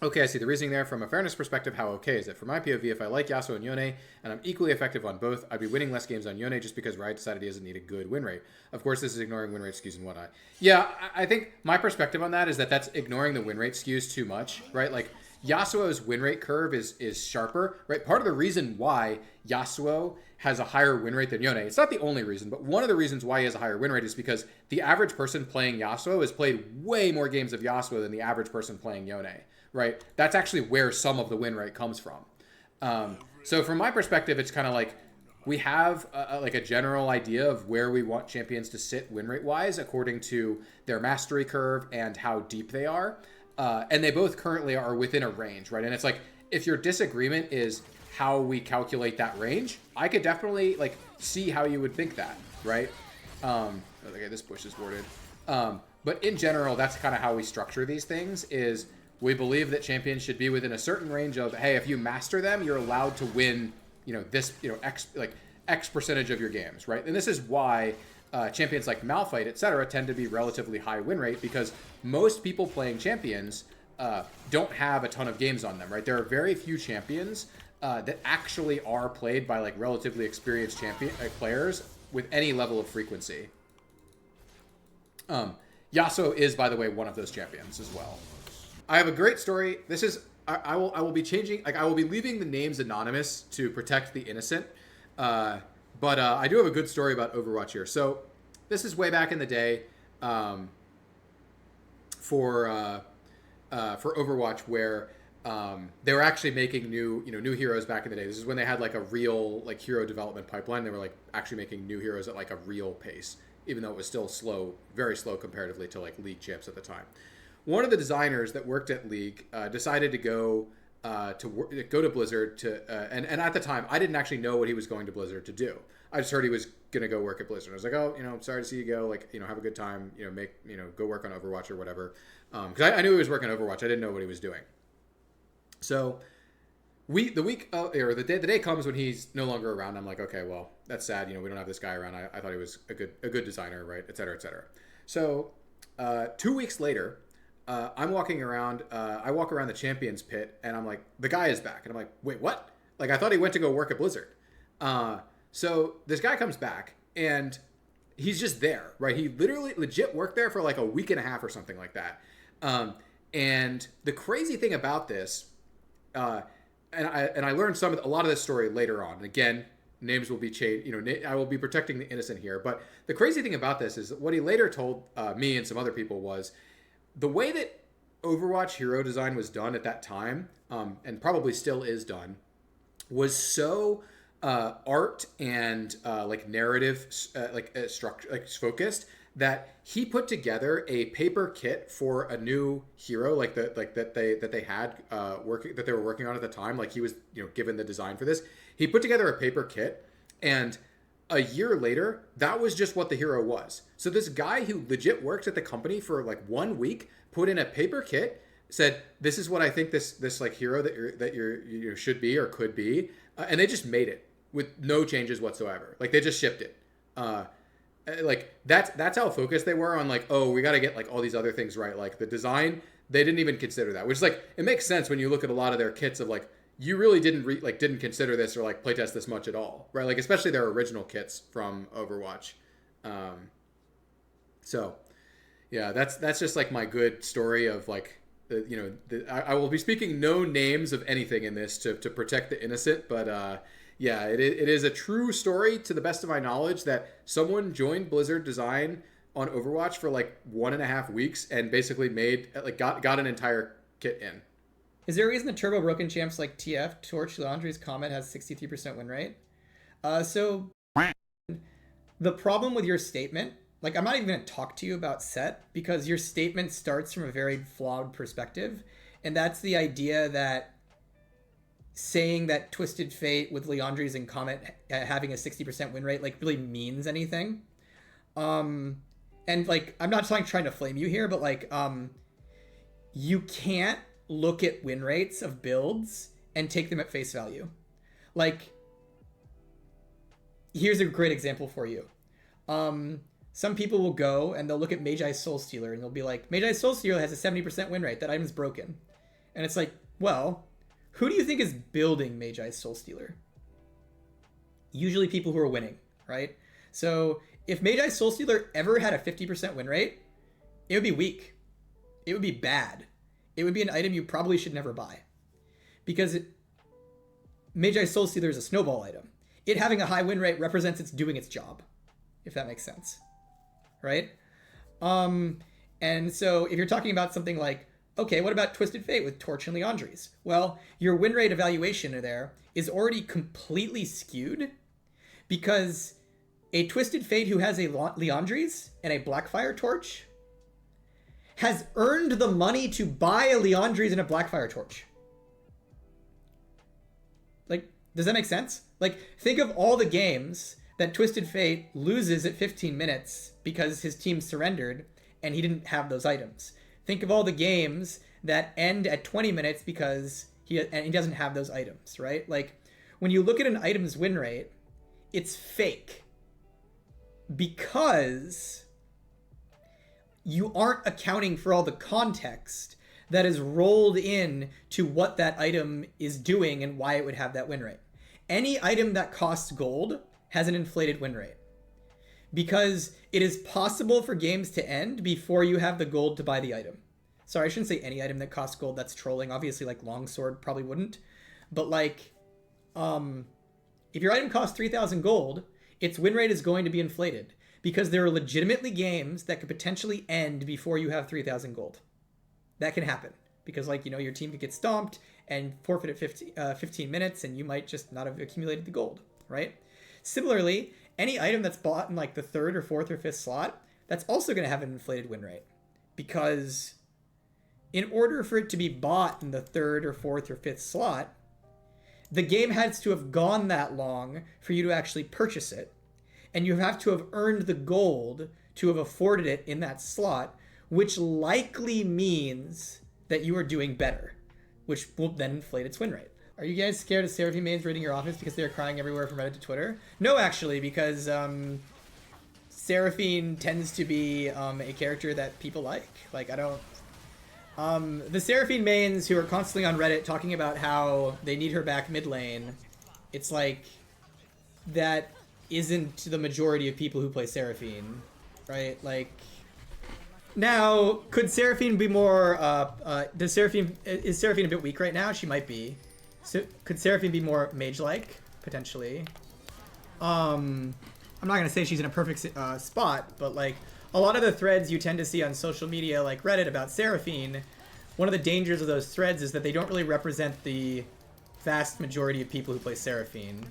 Okay, I see the reasoning there. From a fairness perspective, how okay is it? From my POV, if I like Yasuo and Yone, and I'm equally effective on both, I'd be winning less games on Yone just because Riot decided he doesn't need a good win rate. Of course, this is ignoring win rate skews and whatnot. Yeah, I think my perspective on that is that that's ignoring the win rate skews too much, right? Like, Yasuo's win rate curve is sharper, right? Part of the reason why Yasuo has a higher win rate than Yone, it's not the only reason, but one of the reasons why he has a higher win rate is because the average person playing Yasuo has played way more games of Yasuo than the average person playing Yone, right? That's actually where some of the win rate comes from. So from my perspective, it's kind of like we have like a general idea of where we want champions to sit win rate wise according to their mastery curve and how deep they are. And they both currently are within a range, right? And it's like, if your disagreement is how we calculate that range, I could definitely like see how you would think that, right? Okay, this bush is warded. But in general, that's kind of how we structure these things is we believe that champions should be within a certain range of, hey, if you master them, you're allowed to win, this, X percentage of your games, right? And this is why champions like Malphite, etc., tend to be relatively high win rate because most people playing champions don't have a ton of games on them, right? There are very few champions that actually are played by like relatively experienced players with any level of frequency. Yasuo is, by the way, one of those champions as well. I have a great story. This is I will be changing, like I will be leaving the names anonymous to protect the innocent. But I do have a good story about Overwatch here. So this is way back in the day for Overwatch where they were actually making new heroes back in the day. This is when they had like a real like hero development pipeline. They were like actually making new heroes at like a real pace, even though it was still slow, very slow comparatively to like League champs at the time. One of the designers that worked at League decided to go to Blizzard and at the time I didn't actually know what he was going to Blizzard to do. I just heard he was gonna go work at Blizzard. I was like, oh, sorry to see you go. Like, have a good time. Go work on Overwatch or whatever. Because I knew he was working on Overwatch. I didn't know what he was doing. So the day comes when he's no longer around. I'm like, okay, well, that's sad. We don't have this guy around. I thought he was a good designer, right? Et cetera, et cetera. So 2 weeks later. I'm walking around. I walk around the Champions pit, and I'm like, the guy is back, and I'm like, wait, what? Like, I thought he went to go work at Blizzard. So this guy comes back, and he's just there, right? He legit worked there for like a week and a half or something like that. And the crazy thing about this, and I learned a lot of this story later on. And again, names will be changed. I will be protecting the innocent here. But the crazy thing about this is what he later told me and some other people was, the way that Overwatch hero design was done at that time, and probably still is done, was so art and like narrative, structure, focused that he put together a paper kit for a new hero, that they were working on at the time. Like he was given the design for this. He put together a paper kit, and a year later, that was just what the hero was. So this guy who legit worked at the company for like 1 week put in a paper kit, said, "This is what I think this like hero that you should be or could be," and they just made it with no changes whatsoever. Like they just shipped it. Like that's how focused they were on like, oh, we got to get like all these other things right. Like the design, they didn't even consider that, which is like, it makes sense when you look at a lot of their kits of like, you really didn't consider this or like playtest this much at all, right? Like especially their original kits from Overwatch. So yeah, that's just like my good story of like, I will be speaking no names of anything in this to protect the innocent, but yeah, it is a true story to the best of my knowledge that someone joined Blizzard Design on Overwatch for like 1.5 weeks and basically got an entire kit in. Is there a reason the turbo broken champs like TF, Torch, Laundry's Comet has 63% win rate? So the problem with your statement, like I'm not even going to talk to you about set because your statement starts from a very flawed perspective. And that's the idea that saying that Twisted Fate with Leandries and Comet having a 60% win rate like really means anything. And like, I'm not trying to flame you here, but like, you can't look at win rates of builds and take them at face value. Like, here's a great example for you. Some people will go and they'll look at Magi Soul Stealer and they'll be like, Magi Soul Stealer has a 70% win rate. That item's broken. And it's like, well, who do you think is building Magi Soul Stealer? Usually people who are winning, right? So if Magi Soul Stealer ever had a 50% win rate, it would be weak. It would be bad. It would be an item you probably should never buy. Because Magi Soul Stealer is a snowball item. It having a high win rate represents it's doing its job, if that makes sense, right? And so if you're talking about something like, okay, what about Twisted Fate with Torch and Leandries? Well, your win rate evaluation there is already completely skewed because a Twisted Fate who has a Leandries and a Blackfire Torch has earned the money to buy a Leandries and a Blackfire Torch. Like, does that make sense? Like, think of all the games that Twisted Fate loses at 15 minutes because his team surrendered and he didn't have those items. Think of all the games that end at 20 minutes because he doesn't have those items, right? Like, when you look at an item's win rate, it's fake because you aren't accounting for all the context that is rolled in to what that item is doing and why it would have that win rate. Any item that costs gold has an inflated win rate because it is possible for games to end before you have the gold to buy the item. Sorry, I shouldn't say any item that costs gold. That's trolling. Obviously, like Longsword probably wouldn't. But like, if your item costs 3,000 gold, its win rate is going to be inflated because there are legitimately games that could potentially end before you have 3,000 gold. That can happen because, like, you know, your team could get stomped and forfeit at 15 minutes and you might just not have accumulated the gold, right? Similarly, any item that's bought in like the 3rd or 4th or 5th slot, that's also going to have an inflated win rate because in order for it to be bought in the 3rd or 4th or 5th slot, the game has to have gone that long for you to actually purchase it. And you have to have earned the gold to have afforded it in that slot, which likely means that you are doing better, which will then inflate its win rate. Are you guys scared of Seraphine mains raiding your office because they're crying everywhere from Reddit to Twitter? No, actually, because Seraphine tends to be a character that people like. Like, I don't... the Seraphine mains who are constantly on Reddit talking about how they need her back mid lane, it's like, that isn't the majority of people who play Seraphine, right? Like... Now, could Seraphine be more, is Seraphine a bit weak right now? She might be. So, could Seraphine be more mage-like? Potentially. I'm not gonna say she's in a perfect spot, but like, a lot of the threads you tend to see on social media, like Reddit, about Seraphine, one of the dangers of those threads is that they don't really represent the vast majority of people who play Seraphine.